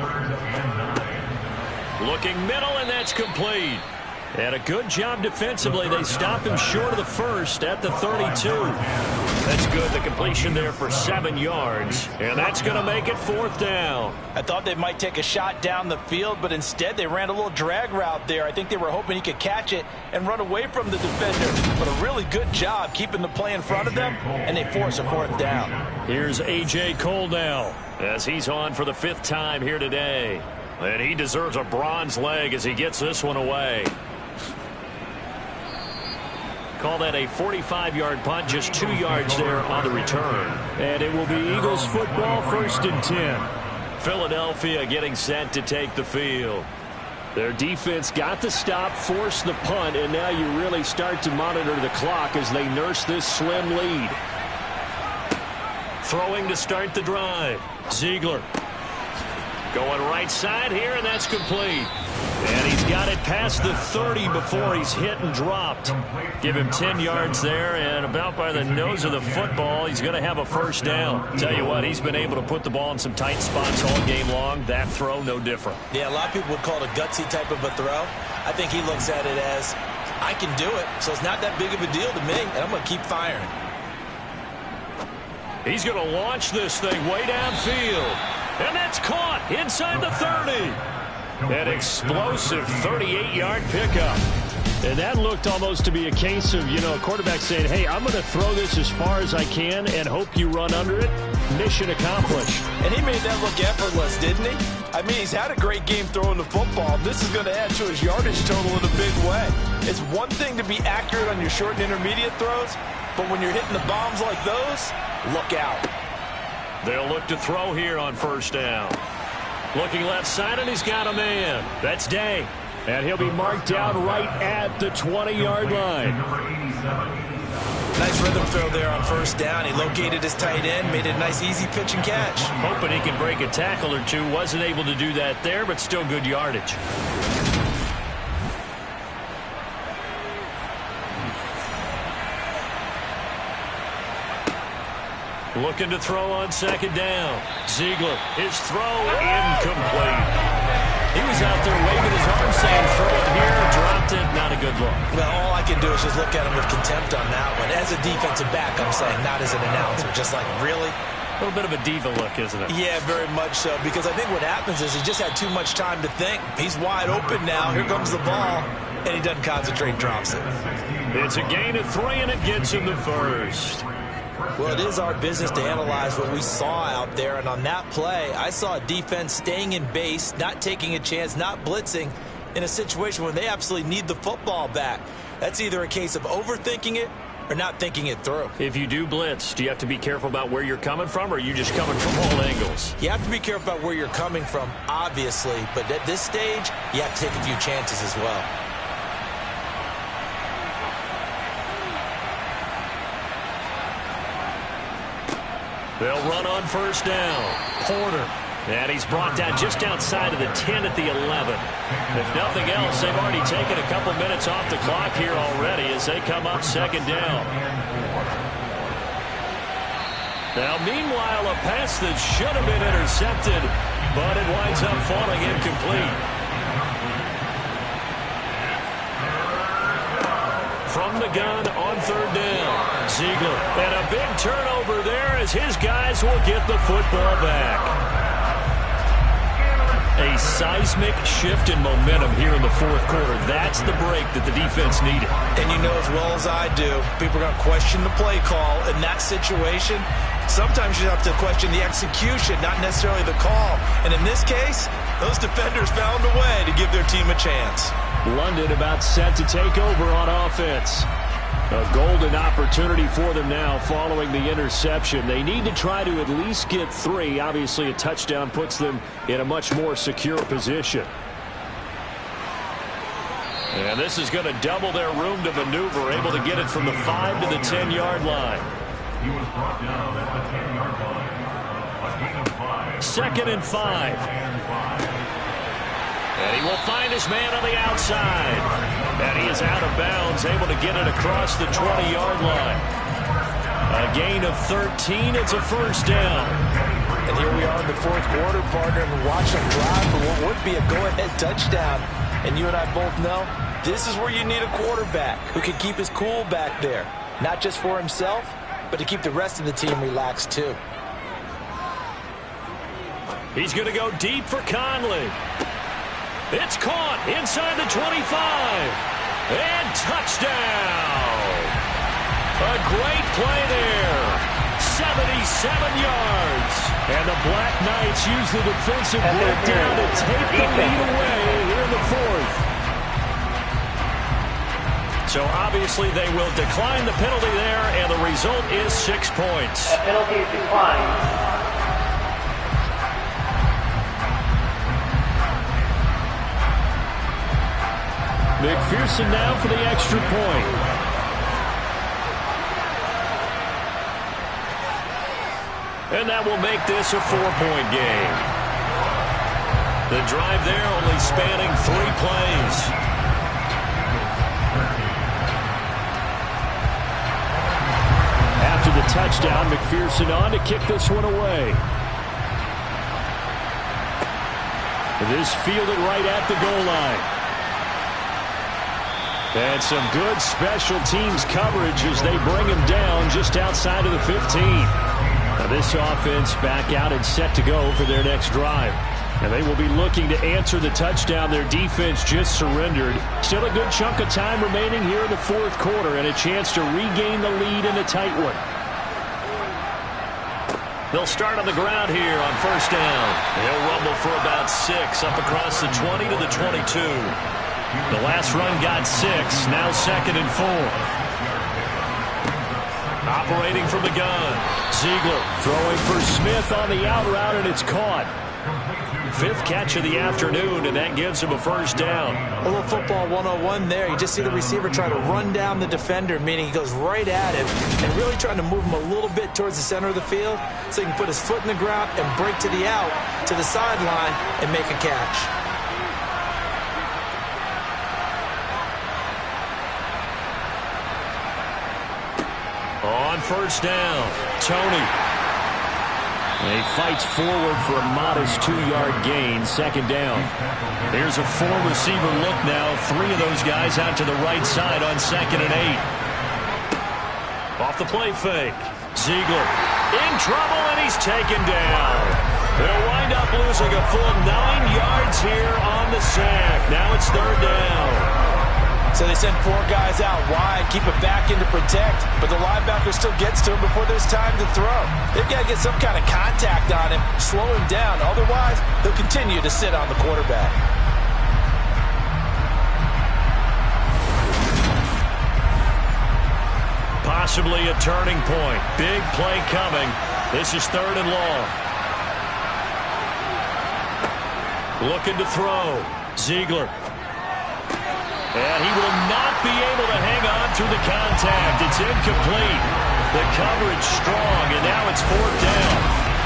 Looking middle, and that's complete. And a good job defensively. They stop him short of the first at the 32. That's good. The completion there for 7 yards. And that's going to make it 4th down. I thought they might take a shot down the field, but instead they ran a little drag route there. I think they were hoping he could catch it and run away from the defender. But a really good job keeping the play in front of them, and they force a 4th down. Here's A.J. Cole now as he's on for the 5th time here today. And he deserves a bronze leg as he gets this one away. Call that a 45-yard punt, just 2 yards there on the return. And it will be Eagles football, 1st and 10. Philadelphia getting set to take the field. Their defense got the stop, forced the punt, and now you really start to monitor the clock as they nurse this slim lead. Throwing to start the drive. Ziegler going right side here, and that's complete. And he's got it past the 30 before he's hit and dropped. Give him 10 yards there, and about by the nose of the football, he's going to have a 1st down. Tell you what, he's been able to put the ball in some tight spots all game long. That throw, no different. Yeah, a lot of people would call it a gutsy type of a throw. I think he looks at it as, I can do it, so it's not that big of a deal to me, and I'm going to keep firing. He's going to launch this thing way downfield. And that's caught inside the 30. An explosive 38-yard pickup. And that looked almost to be a case of, a quarterback saying, hey, I'm going to throw this as far as I can and hope you run under it. Mission accomplished. And he made that look effortless, didn't he? I mean, he's had a great game throwing the football. This is going to add to his yardage total in a big way. It's one thing to be accurate on your short and intermediate throws, but when you're hitting the bombs like those, look out. They'll look to throw here on 1st down. Looking left side, and he's got a man. That's Day. And he'll be marked down right at the 20-yard line. Nice rhythm throw there on 1st down. He located his tight end, made it a nice, easy pitch and catch. Hoping he can break a tackle or two. Wasn't able to do that there, but still good yardage. Looking to throw on 2nd down. Ziegler, his throw incomplete. He was out there waving his arm saying throw it here, dropped it, not a good look. Well, all I can do is just look at him with contempt on that one. As a defensive back, I'm saying, not as an announcer. Just like, really? A little bit of a diva look, isn't it? Yeah, very much so, because I think what happens is he just had too much time to think. He's wide open now. Here comes the ball, and he doesn't concentrate, drops it. It's a gain of 3, and it gets him the 1st. Well, it is our business to analyze what we saw out there, and on that play, I saw a defense staying in base, not taking a chance, not blitzing in a situation where they absolutely need the football back. That's either a case of overthinking it or not thinking it through. If you do blitz, do you have to be careful about where you're coming from, or are you just coming from all angles? You have to be careful about where you're coming from, obviously, but at this stage, you have to take a few chances as well. They'll run on 1st down. Porter. And he's brought down just outside of the 10 at the 11. If nothing else, they've already taken a couple minutes off the clock here already as they come up 2nd down. Now, meanwhile, a pass that should have been intercepted, but it winds up falling incomplete. From the gun on 3rd down. Ziegler. And a big turnover there as his guys will get the football back. A seismic shift in momentum here in the 4th quarter. That's the break that the defense needed. And you know as well as I do, people are going to question the play call in that situation. Sometimes you have to question the execution, not necessarily the call. And in this case, Those defenders found a way to give their team a chance. London about set to take over on offense. A golden opportunity for them now following the interception. They need to try to at least get 3. Obviously, a touchdown puts them in a much more secure position. And this is going to double their room to maneuver, able to get it from the 5 to the 10-yard line. He was brought down at the 10-yard line. A gain of 5. 2nd and 5. And he will find his man on the outside. And he is out of bounds, able to get it across the 20-yard line. A gain of 13. It's a first down. And here we are in the 4th quarter, partner, and watch them drive for what would be a go-ahead touchdown. And you and I both know this is where you need a quarterback who can keep his cool back there. Not just for himself, but to keep the rest of the team relaxed too. He's going to go deep for Conley. It's caught inside the 25. And touchdown. A great play there. 77 yards. And the BlackKnights use the defensive breakdown to take the lead away here in the 4th. So obviously they will decline the penalty there, and the result is 6 points. The penalty is declined. McPherson now for the extra point. And that will make this a 4-point game. The drive there only spanning 3 plays. After the touchdown, McPherson on to kick this one away. This fielded right at the goal line. And some good special teams coverage as they bring him down just outside of the 15. Now this offense back out and set to go for their next drive. And they will be looking to answer the touchdown their defense just surrendered. Still a good chunk of time remaining here in the 4th quarter and a chance to regain the lead in a tight one. They'll start on the ground here on first down. He'll rumble for about 6 up across the 20 to the 22. The last run got 6, now 2nd and 4. Operating from the gun. Ziegler throwing for Smith on the out route, and it's caught. 5th catch of the afternoon, and that gives him a first down. A little football 101 there. You just see the receiver try to run down the defender, meaning he goes right at him and really trying to move him a little bit towards the center of the field so he can put his foot in the ground and break to the out, to the sideline, and make a catch. On first down, Tony. And he fights forward for a modest 2-yard gain, 2nd down. Here's a 4-receiver look now. 3 of those guys out to the right side on 2nd and 8. Off the play fake. Ziegler in trouble, and he's taken down. They'll wind up losing a full 9 yards here on the sack. Now it's 3rd down. So they send 4 guys out wide, keep it back in to protect, but the linebacker still gets to him before there's time to throw. They've got to get some kind of contact on him, slow him down. Otherwise, he'll continue to sit on the quarterback. Possibly a turning point. Big play coming. This is 3rd and long. Looking to throw. Ziegler. And he will not be able to hang on through the contact. It's incomplete. The coverage strong, and now it's 4th down.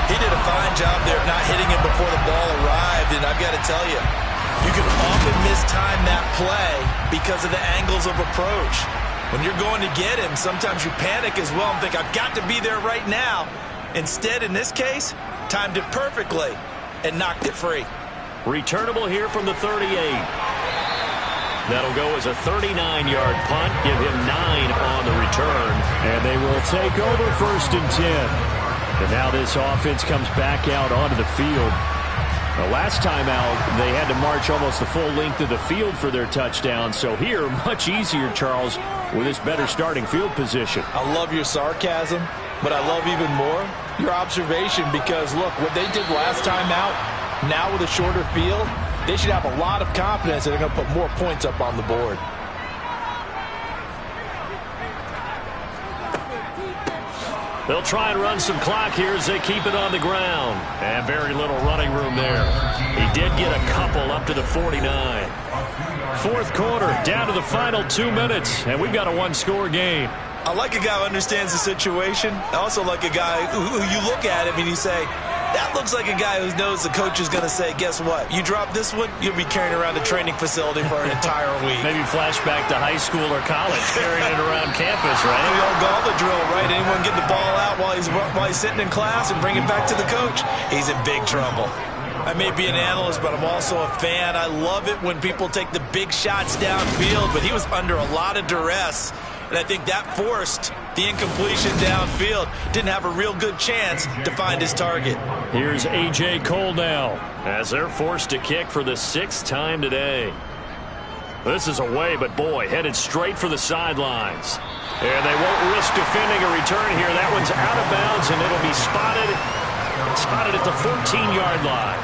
He did a fine job there of not hitting him before the ball arrived, and I've got to tell you, you can often mistime that play because of the angles of approach. When you're going to get him, sometimes you panic as well and think, I've got to be there right now. Instead, in this case, timed it perfectly and knocked it free. Returnable here from the 38. That'll go as a 39-yard punt, give him 9 on the return. And they will take over 1st and 10. And now this offense comes back out onto the field. The last time out, they had to march almost the full length of the field for their touchdown. So here, much easier, Charles, with this better starting field position. I love your sarcasm, but I love even more your observation because, look, what they did last time out, Now with a shorter field, they should have a lot of confidence that they're going to put more points up on the board. They'll try and run some clock here as they keep it on the ground. And very little running room there. He did get a couple up to the 49. Fourth quarter, down to the final 2 minutes, and we've got a one-score game. I like a guy who understands the situation. I also like a guy who you look at him and you say, that looks like a guy who knows the coach is going to say, guess what? You drop this one, you'll be carrying around the training facility for an entire week. Maybe flashback to high school or college, carrying it around campus, right? The old gauntlet drill, right? Anyone get the ball out while he's sitting in class and bring it back to the coach? He's in big trouble. I may be an analyst, but I'm also a fan. I love it when people take the big shots downfield, but he was under a lot of duress. And I think that forced the incompletion downfield. Didn't have a real good chance to find his target. Here's A.J. Cole now as they're forced to kick for the 6th time today. This is away, but boy, headed straight for the sidelines. And they won't risk defending a return here. That one's out of bounds, and it'll be spotted at the 14-yard line.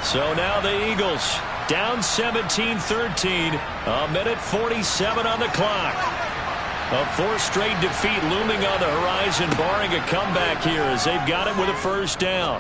So now the Eagles down 17-13. A minute 47 on the clock. A 4th straight defeat looming on the horizon, barring a comeback here as they've got it with a first down.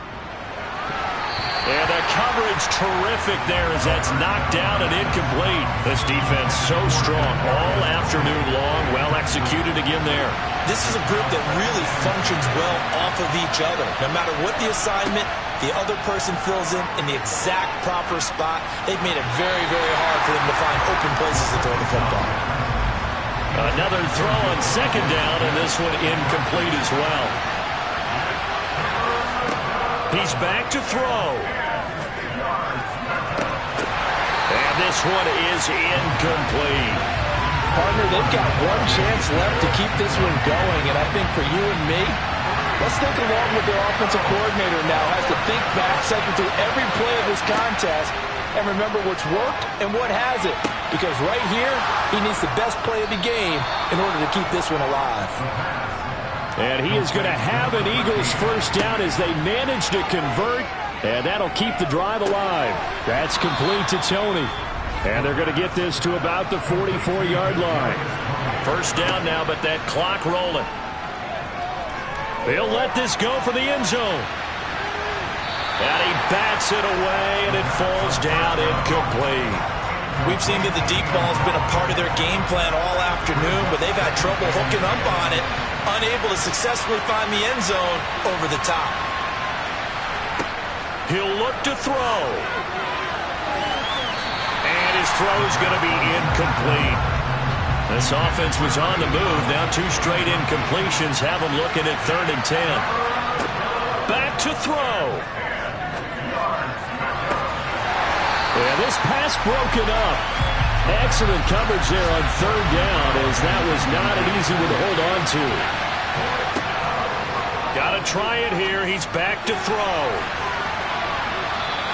And the coverage terrific there as that's knocked down and incomplete. This defense so strong all afternoon long. Well executed again there. This is a group that really functions well off of each other. No matter what the assignment, the other person fills in the exact proper spot. They've made it very, very hard for them to find open places to throw the football. Another throw on 2nd down, and this one incomplete as well. He's back to throw. And this one is incomplete. Partner, they've got one chance left to keep this one going, and I think for you and me, let's think along with their offensive coordinator now. Has to think back, cycle through every play of this contest, and remember what's worked and what hasn't. Because right here, he needs the best play of the game in order to keep this one alive. And he is going to have an Eagles first down as they manage to convert, and that'll keep the drive alive. That's complete to Tony. And they're going to get this to about the 44-yard line. First down now, but that clock rolling. They'll let this go for the end zone. And he bats it away, and it falls down incomplete. We've seen that the deep ball has been a part of their game plan all afternoon, but they've had trouble hooking up on it, unable to successfully find the end zone over the top. He'll look to throw. And his throw is going to be incomplete. This offense was on the move. Now 2 straight incompletions have them looking at 3rd and 10. Back to throw. And this pass broken up. Excellent coverage there on 3rd down as that was not an easy one to hold on to. Got to try it here. He's back to throw.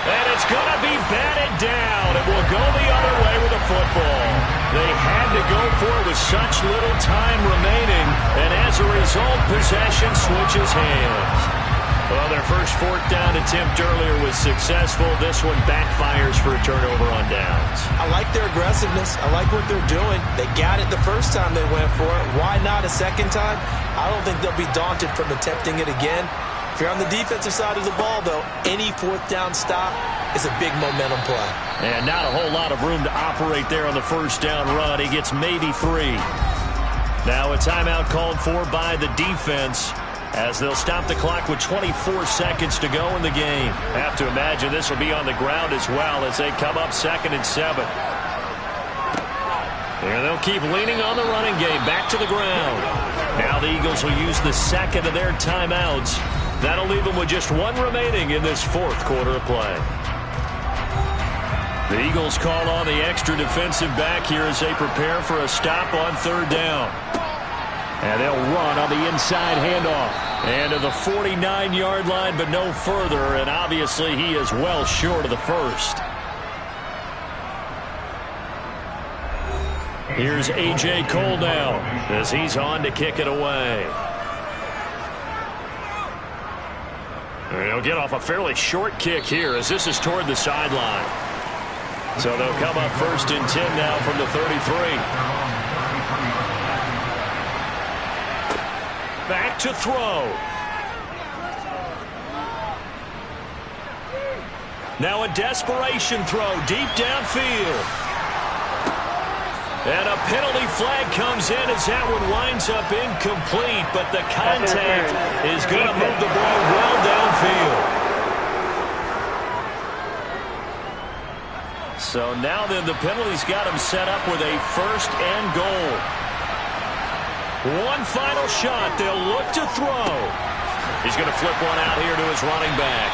And it's going to be batted down. It will go the other way with the football. They had to go for it with such little time remaining. And as a result, possession switches hands. Well, their first 4th down attempt earlier was successful. This one backfires for a turnover on downs. I like their aggressiveness. I like what they're doing. They got it the first time they went for it. Why not a second time? I don't think they'll be daunted from attempting it again. If you're on the defensive side of the ball, though, any 4th down stop is a big momentum play. And not a whole lot of room to operate there on the first down run. He gets maybe 3. Now a timeout called for by the defense, as they'll stop the clock with 24 seconds to go in the game. Have to imagine this will be on the ground as well as they come up 2nd and 7. And they'll keep leaning on the running game back to the ground. Now the Eagles will use the 2nd of their timeouts. That'll leave them with just 1 remaining in this 4th quarter of play. The Eagles call on the extra defensive back here as they prepare for a stop on 3rd down. And they'll run on the inside handoff. And to the 49-yard line, but no further. And obviously he is well short of the first. Here's A.J. Cole now as he's on to kick it away. He'll get off a fairly short kick here as this is toward the sideline. So they'll come up 1st and 10 now from the 33. Back to throw. Now a desperation throw deep downfield. And a penalty flag comes in as that one winds up incomplete, but the contact is going to move the ball well downfield. So now then the penalty's got him set up with a 1st and goal. One final shot. They'll look to throw. He's going to flip one out here to his running back.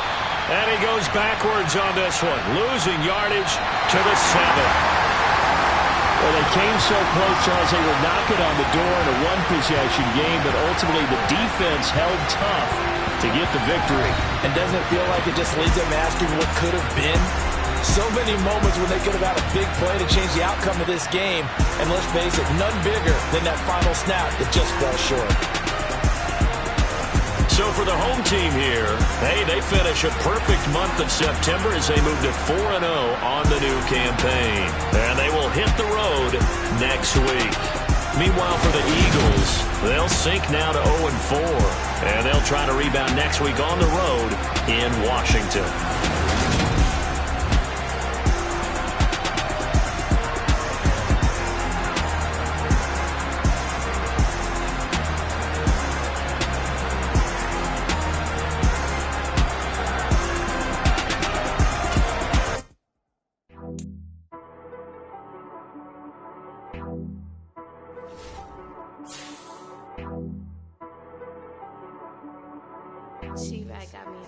And he goes backwards on this one, losing yardage to the 7. Well, they came so close, Charles. They were knocking on the door in a one-possession game, but ultimately the defense held tough to get the victory. And doesn't it feel like it just leads them asking what could have been? So many moments when they could have had a big play to change the outcome of this game. And let's face it, none bigger than that final snap that just fell short. So for the home team here, hey, they finish a perfect month of September as they move to 4-0 on the new campaign. And they will hit the road next week. Meanwhile, for the Eagles, they'll sink now to 0-4. And they'll try to rebound next week on the road in Washington. She right got me.